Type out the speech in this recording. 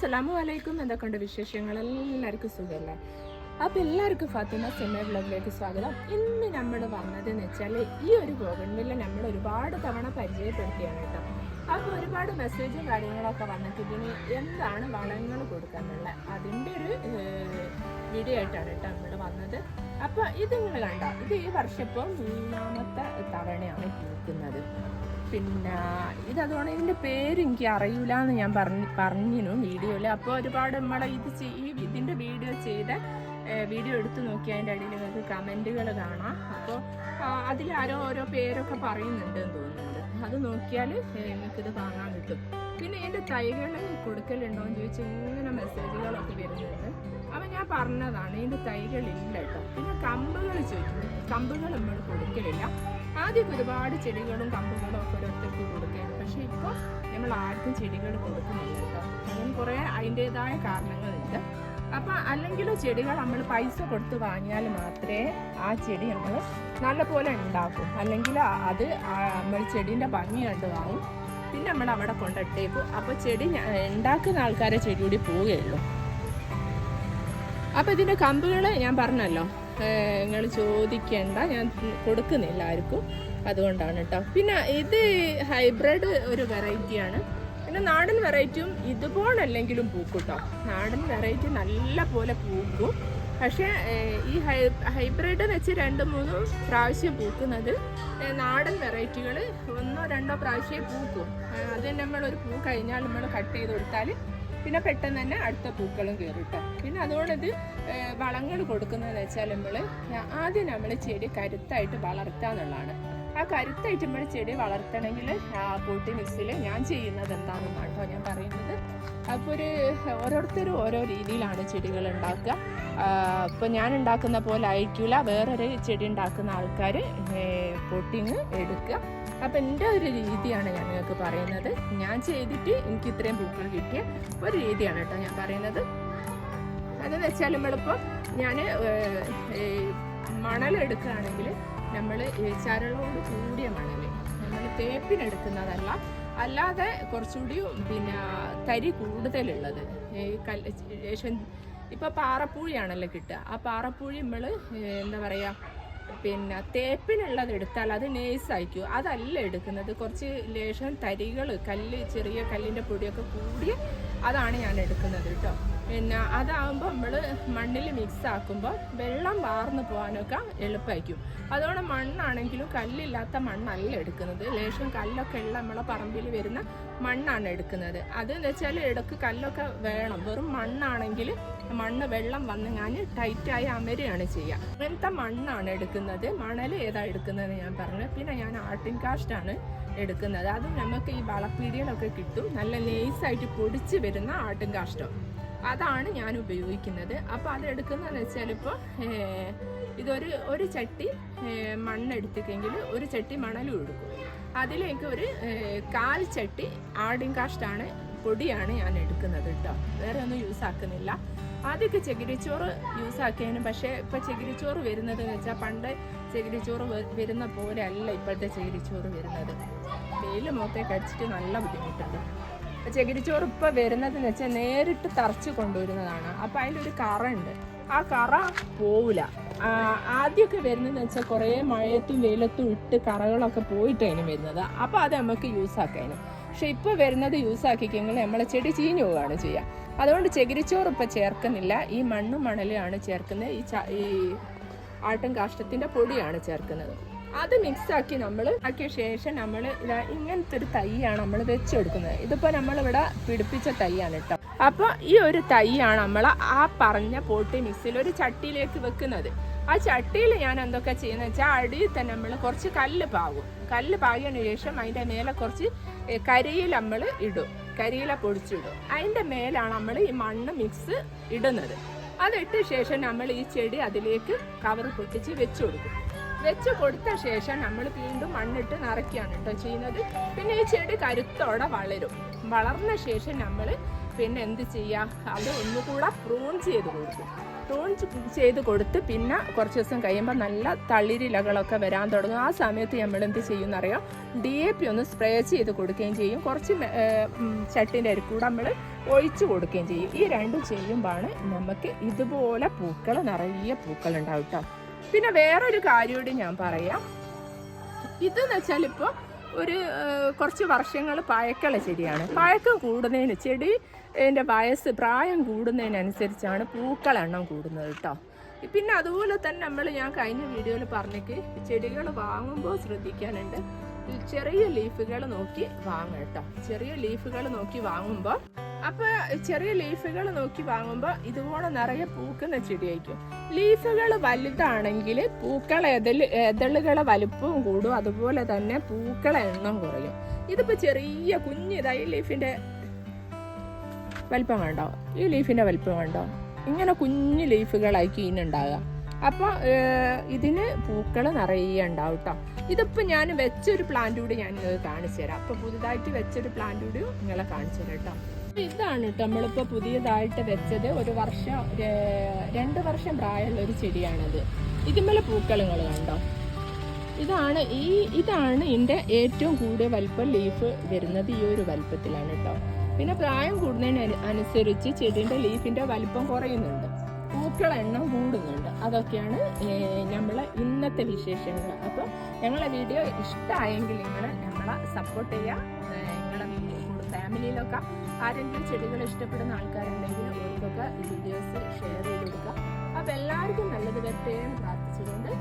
അസ്സലാമു അലൈക്കും. എന്തൊക്കെയുണ്ട് വിശേഷങ്ങൾ? എല്ലാവർക്കും സുഖമല്ലേ? അപ്പോൾ എല്ലാവർക്കും ഫാത്തിമ സെമ വ്ലോഗിലേക്ക് സ്വാഗതം. ഇന്ന് നമ്മൾ വന്നതെന്ന് വെച്ചാൽ ഈ ഒരു ബോഗൺവില്ല നമ്മൾ ഒരുപാട് തവണ പരിചയപ്പെടുത്തിയാണ് കേട്ടോ. അപ്പോൾ ഒരുപാട് മെസ്സേജും കാര്യങ്ങളൊക്കെ വന്നിട്ട് ഇതിന് എന്താണ് വളങ്ങൾ കൊടുക്കാനുള്ള അതിൻ്റെ ഒരു വീഡിയോ ആയിട്ടാണ് കേട്ടോ നമ്മൾ വന്നത്. അപ്പോൾ ഇത് നിങ്ങൾ കണ്ട, ഇത് ഈ വർഷം ഇപ്പോൾ 3ാമത്തെ തവണയാണ് പൂക്കുന്നത്. പിന്നെ ഇതതുകൊണ്ട് ഇതിൻ്റെ പേര് എനിക്ക് അറിയില്ല എന്ന് ഞാൻ പറഞ്ഞിരുന്നു വീഡിയോയിൽ. അപ്പോൾ ഒരുപാട് നമ്മളെ ഇതിൻ്റെ വീഡിയോ എടുത്ത് നോക്കി അതിൻ്റെ അടിയിൽ നിങ്ങൾക്ക് കമൻറ്റുകൾ കാണാം. അപ്പോൾ അതിലാരോ ഓരോ പേരൊക്കെ പറയുന്നുണ്ട് എന്ന് തോന്നുന്നുണ്ട്. അത് നോക്കിയാൽ നിങ്ങൾക്കിത് കാണാൻ കിട്ടും. പിന്നെ എൻ്റെ തൈകൾ കൊടുക്കലുണ്ടോ എന്ന് ചോദിച്ചാൽ ഇങ്ങനെ മെസ്സേജുകളൊക്കെ വരുന്നുണ്ട്. അപ്പം ഞാൻ പറഞ്ഞതാണ് ഇതിൻ്റെ തൈകളില്ല കേട്ടോ. പിന്നെ കമ്പുകൾ ചോദിക്കുന്നു. കമ്പുകൾ നമ്മൾ കൊടുക്കലില്ല. ആദ്യമൊക്കെ ഒരുപാട് ചെടികളും കമ്പുകളും ഒക്കെ ഓരോരുത്തർക്ക് കൊടുക്കുകയാണ്. പക്ഷേ ഇപ്പോൾ നമ്മൾ ആർക്കും ചെടികൾ കൊടുക്കുന്നില്ല കേട്ടോ. അതിന് കുറേ അതിൻ്റേതായ കാരണങ്ങളുണ്ട്. അപ്പം അല്ലെങ്കിൽ ചെടികൾ നമ്മൾ പൈസ കൊടുത്ത് വാങ്ങിയാൽ മാത്രമേ ആ ചെടി നമ്മൾ നല്ലപോലെ ഉണ്ടാക്കും. അല്ലെങ്കിൽ അത് നമ്മൾ ചെടീൻ്റെ ഭംഗി കണ്ട് വാങ്ങും. പിന്നെ നമ്മൾ അവിടെ കൊണ്ടിട്ടേക്കും. അപ്പോൾ ചെടി ഉണ്ടാക്കുന്ന ആൾക്കാരെ ചെടി കൂടി പോവുകയുള്ളൂ. അപ്പോൾ ഇതിൻ്റെ കമ്പുകൾ ഞാൻ പറഞ്ഞല്ലോ, നിങ്ങൾ ചോദിക്കേണ്ട, ഞാൻ കൊടുക്കുന്നില്ല ആർക്കും, അതുകൊണ്ടാണ് കേട്ടോ. പിന്നെ ഇത് ഹൈബ്രിഡ് ഒരു വെറൈറ്റിയാണ്. പിന്നെ നാടൻ വെറൈറ്റിയും ഇതുപോലല്ലെങ്കിലും പൂക്കും കേട്ടോ. നാടൻ വെറൈറ്റി നല്ല പോലെ പൂക്കും. പക്ഷേ ഈ ഹൈബ്രിഡ് എന്ന് വെച്ച് 2-3 പ്രാവശ്യം പൂക്കുന്നത് നാടൻ വെറൈറ്റികൾ 1-2 പ്രാവശ്യമേ പൂക്കും. അത് നമ്മളൊരു പൂ കഴിഞ്ഞാൽ നമ്മൾ കട്ട് ചെയ്ത് കൊടുത്താൽ പിന്നെ പെട്ടെന്ന് തന്നെ അടുത്ത പൂക്കളും കയറും കേട്ടോ. പിന്നെ അതുകൊണ്ട് ഇത് വളങ്ങൾ കൊടുക്കുന്നതെന്ന് വെച്ചാൽ ആദ്യം നമ്മൾ ചെടി കരുത്തായിട്ട് വളർത്തുക എന്നുള്ളതാണ്. ആ കരുത്തായിട്ട് നമ്മൾ ചെടി വളർത്തണമെങ്കിൽ പോട്ടി മിക്സിൽ ഞാൻ ചെയ്യുന്നത് എന്താണെന്നാണ് കേട്ടോ ഞാൻ പറയുന്നത്. അപ്പോൾ ഓരോരുത്തരും ഓരോ രീതിയിലാണ് ചെടികൾ ഉണ്ടാക്കുക. ഇപ്പോൾ ഞാൻ ഉണ്ടാക്കുന്ന പോലെ ആയിരിക്കില്ല വേറൊരു ചെടി ഉണ്ടാക്കുന്ന ആൾക്കാർ പൊട്ടിങ് എടുക്കുക. അപ്പം എൻ്റെ ഒരു രീതിയാണ് ഞാൻ നിങ്ങൾക്ക് പറയുന്നത്. ഞാൻ ചെയ്തിട്ട് എനിക്ക് ഇത്രയും പൂക്കൾ കിട്ടിയ ഒരു രീതിയാണ് കേട്ടോ ഞാൻ പറയുന്നത്. അതെന്ന് വെച്ചാൽ നമ്മളിപ്പോൾ ഞാൻ മണലെടുക്കുകയാണെങ്കിൽ നമ്മൾ ചരളോട് കൂടിയ മണൽ, നമ്മൾ തേപ്പിനെടുക്കുന്നതല്ല, അല്ലാതെ കുറച്ചുകൂടി പിന്നെ തരി കൂടുതലുള്ളത് ലേശം. ഇപ്പോൾ പാറപ്പൂഴിയാണല്ലോ കിട്ടുക. ആ പാറപ്പൂഴി നമ്മൾ എന്താ പറയുക, പിന്നെ തേപ്പിനുള്ളത് എടുത്താൽ അത് നേഴ്സായിരിക്കും. അതല്ല എടുക്കുന്നത്, കുറച്ച് ലേശം തരികൾ, ചെറിയ കല്ലിൻ്റെ പൊടിയൊക്കെ കൂടി അതാണ് ഞാൻ എടുക്കുന്നത് കേട്ടോ. പിന്നെ അതാകുമ്പോൾ നമ്മൾ മണ്ണിൽ മിക്സ് ആക്കുമ്പോൾ വെള്ളം വാർന്നു പോകാനൊക്കെ എളുപ്പമായിരിക്കും. അതുകൊണ്ട് മണ്ണാണെങ്കിലും കല്ലില്ലാത്ത മണ്ണല്ല എടുക്കുന്നത്. ലേശം കല്ലൊക്കെ ഉള്ള നമ്മളെ പറമ്പിൽ വരുന്ന മണ്ണാണ് എടുക്കുന്നത്. അതെന്ന് വെച്ചാൽ ഇടയ്ക്ക് കല്ലൊക്കെ വേണം. വെറും മണ്ണാണെങ്കിൽ മണ്ണ് വെള്ളം വന്ന് ഞാൻ ടൈറ്റായി അമരുകയാണ് ചെയ്യുക. അങ്ങനത്തെ മണ്ണാണ് എടുക്കുന്നത്. മണൽ ഏതാ എടുക്കുന്നത് ഞാൻ പറഞ്ഞു. പിന്നെ ഞാൻ ആട്ടിൻ കാഷ്ടാണ് എടുക്കുന്നത്. അതും നമുക്ക് ഈ വളപ്പീടികളൊക്കെ കിട്ടും. നല്ല ലേസായിട്ട് പൊടിച്ച് വരുന്ന ആട്ടിൻ കാഷ്ടം, അതാണ് ഞാൻ ഉപയോഗിക്കുന്നത്. അപ്പോൾ അതെടുക്കുന്നതെന്ന് വെച്ചാൽ ഇപ്പോൾ ഒരു ചട്ടി മണ്ണെടുത്തിട്ടെങ്കിൽ ഒരു ചട്ടി മണലും എടുക്കും. അതിലേക്ക് ഒരു 1/4 ചട്ടി ആടിൻ കാഷ്ടാണ്, പൊടിയാണ് ഞാൻ എടുക്കുന്നത് കേട്ടോ. വേറെ ഒന്നും യൂസ് ആക്കുന്നില്ല. ആദ്യമൊക്കെ ചകിരിച്ചോറ് യൂസ് ആക്കിയതിനും, പക്ഷേ ഇപ്പോൾ ചകിരിച്ചോറ് വരുന്നത് എന്ന് വെച്ചാൽ പണ്ട് ചകിരിച്ചോറ് വരുന്ന പോലെ അല്ല ഇപ്പോഴത്തെ ചകിരിച്ചോറ് വരുന്നത്. വെയിൽ മുഖത്തേക്ക് അടിച്ചിട്ട് നല്ല ബുദ്ധിമുട്ടുണ്ട്. ചകിരിച്ചോറ് ഇപ്പോൾ വരുന്നതെന്ന് വെച്ചാൽ നേരിട്ട് തറച്ച് കൊണ്ടുവരുന്നതാണ്. അപ്പോൾ അതിലൊരു കറ ഉണ്ട്. ആ കറ പോവില്ല. ആദ്യമൊക്കെ വരുന്നതെന്ന് വെച്ചാൽ കുറേ മഴയത്തും വെയിലത്തും ഇട്ട് കറകളൊക്കെ പോയിട്ടാണ് വരുന്നത്. അപ്പോൾ അത് നമുക്ക് യൂസ് ആക്കാനും. പക്ഷെ ഇപ്പോൾ വരുന്നത് യൂസ് ആക്കിക്കെങ്കിൽ നമ്മളെ ചെടി ചീഞ്ഞു പോവുകയാണ് ചെയ്യുക. അതുകൊണ്ട് ചകിരിച്ചോറ് ഇപ്പോൾ ചേർക്കുന്നില്ല. ഈ മണ്ണും മണലുമാണ് ചേർക്കുന്നത്. ഈ ആട്ടും കാഷ്ടത്തിൻ്റെ പൊടിയാണ് ചേർക്കുന്നത്. അത് മിക്സാക്കി നമ്മൾ ആക്കിയ ശേഷം നമ്മൾ ഇങ്ങനത്തെ ഒരു തൈയാണ് നമ്മൾ വെച്ചെടുക്കുന്നത്. ഇതിപ്പോൾ നമ്മളിവിടെ പിടിപ്പിച്ച തൈയാണ് കേട്ടോ. അപ്പോൾ ഈ ഒരു തൈയാണ് നമ്മൾ ആ പറഞ്ഞ പോട്ടി മിക്സിൽ ഒരു ചട്ടിയിലേക്ക് വെക്കുന്നത്. ആ ചട്ടിയിൽ ഞാൻ എന്തൊക്കെ ചെയ്യുന്നത് വെച്ചാൽ അടിയിൽ തന്നെ നമ്മൾ കുറച്ച് കല്ല് പാകിയതിന് ശേഷം അതിൻ്റെ മേലെ കുറച്ച് കരിയില നമ്മൾ ഇടും. കരിയില പൊടിച്ചിടും. അതിൻ്റെ മേലാണ് നമ്മൾ ഈ മണ്ണ് മിക്സ് ഇടുന്നത്. അതിട്ട ശേഷം നമ്മൾ ഈ ചെടി അതിലേക്ക് കവർ പൊട്ടിച്ച് വെച്ച് കൊടുത്ത ശേഷം നമ്മൾ വീണ്ടും മണ്ണിട്ട് നിറയ്ക്കുകയാണ് കേട്ടോ ചെയ്യുന്നത്. പിന്നെ ഈ ചെടി കരുത്തോടെ വളരും. വളർന്ന ശേഷം നമ്മൾ പിന്നെ എന്ത് ചെയ്യുക, അത് ഒന്നുകൂടെ പ്രൂൺ ചെയ്ത് കൊടുക്കും. പ്രൂൺ ചെയ്ത് കൊടുത്ത് പിന്നെ കുറച്ച് ദിവസം കഴിയുമ്പോൾ നല്ല തളിരിലകളൊക്കെ വരാൻ തുടങ്ങും. ആ സമയത്ത് നമ്മൾ എന്ത് ചെയ്യുമെന്നറിയാം, DAP ഒന്ന് സ്പ്രേ ചെയ്ത് കൊടുക്കുകയും ചെയ്യും. കുറച്ച് ചട്ടിൻ്റെ അരിക്കൂടെ നമ്മൾ ഒഴിച്ചു കൊടുക്കുകയും ചെയ്യും. ഈ രണ്ടും ചെയ്യുമ്പോഴാണ് നമുക്ക് ഇതുപോലെ പൂക്കൾ, നിറയെ പൂക്കൾ ഉണ്ടാവും കേട്ടോ. പിന്നെ വേറൊരു കാര്യം കൂടി ഞാൻ പറയാം. ഇതെന്ന് വെച്ചാൽ ഇപ്പോൾ ഒരു കുറച്ച് വർഷങ്ങൾ പഴക്കമുള്ള ചെടിയാണ്. പഴക്കം കൂടുന്നതിന് ചെടിൻ്റെ പ്രായം കൂടുന്നതിനനുസരിച്ചാണ് പൂക്കളെണ്ണം കൂടുന്നത് കേട്ടോ. പിന്നെ അതുപോലെ തന്നെ ഞാൻ കഴിഞ്ഞ വീഡിയോയിൽ പറഞ്ഞേക്ക് ചെടികൾ വാങ്ങുമ്പോൾ ശ്രദ്ധിക്കാനുണ്ട്, ചെറിയ ലീഫുകൾ നോക്കി വാങ്ങുക കേട്ടോ. ചെറിയ ലീഫുകൾ നോക്കി വാങ്ങുമ്പോൾ ചെറിയ ലീഫുകൾ നോക്കി വാങ്ങുമ്പോൾ ഇതുപോലെ നിറയെ പൂക്കുന്ന ചെടിയായിരിക്കും. ലീഫുകൾ വലുതാണെങ്കിൽ എതളുകളെ വലുപ്പവും കൂടും, അതുപോലെ തന്നെ പൂക്കളെ എണ്ണം കുറയും. ഇതിപ്പോൾ ചെറിയ കുഞ്ഞിതായി ലീഫിൻ്റെ വലിപ്പം കണ്ടോ, ഈ ലീഫിൻ്റെ വലിപ്പം കണ്ടോ, ഇങ്ങനെ കുഞ്ഞു ലീഫുകളായിരിക്കും ഇതിനുണ്ടാകുക. അപ്പോൾ ഇതിന് പൂക്കൾ നിറയെ ഉണ്ടാവും കേട്ടോ. ഇതിപ്പോൾ ഞാൻ വെച്ചൊരു പ്ലാന്റ് കൂടി ഞാൻ കാണിച്ചു തരാം. അപ്പോൾ പുതുതായിട്ട് വെച്ചൊരു പ്ലാന്റ് കൂടി നിങ്ങളെ കാണിച്ചു തരാം കേട്ടോ. ഇതാണ് കേട്ടോ നമ്മളിപ്പോൾ പുതിയതായിട്ട് വെച്ചത്. 2 വർഷം പ്രായമുള്ള ഒരു ചെടിയാണത്. ഇതിന്മേലെ പൂക്കൾ നിങ്ങൾ കണ്ടോ. ഇതാണ് ഇതിൻ്റെ ഏറ്റവും കൂടിയ വലിപ്പം ലീഫ് വരുന്നത് ഈ ഒരു വലിപ്പത്തിലാണ് കേട്ടോ. പിന്നെ പ്രായം കൂടുന്നതിന് അനുസരിച്ച് ചെടീൻ്റെ ലീഫിൻ്റെ വലിപ്പം കുറയുന്നുണ്ട്, പൂക്കള എണ്ണം കൂടുന്നുണ്ട്. അതൊക്കെയാണ് നമ്മളെ ഇന്നത്തെ വിശേഷങ്ങൾ. അപ്പോൾ ഞങ്ങളെ വീഡിയോ ഇഷ്ടമായെങ്കിൽ നിങ്ങൾ നമ്മളെ സപ്പോർട്ട് ചെയ്യുക. നിങ്ങളെ ഫാമിലിയിലൊക്കെ ആരെങ്കിലും ചെടികൾ ഇഷ്ടപ്പെടുന്ന ആൾക്കാരുണ്ടെങ്കിൽ അവർക്കൊക്കെ വീഡിയോസ് ഷെയർ ചെയ്ത് കൊടുക്കുക. അപ്പോൾ എല്ലാവർക്കും നല്ലത് വരട്ടെ എന്ന് പ്രാർത്ഥിച്ചുകൊണ്ട്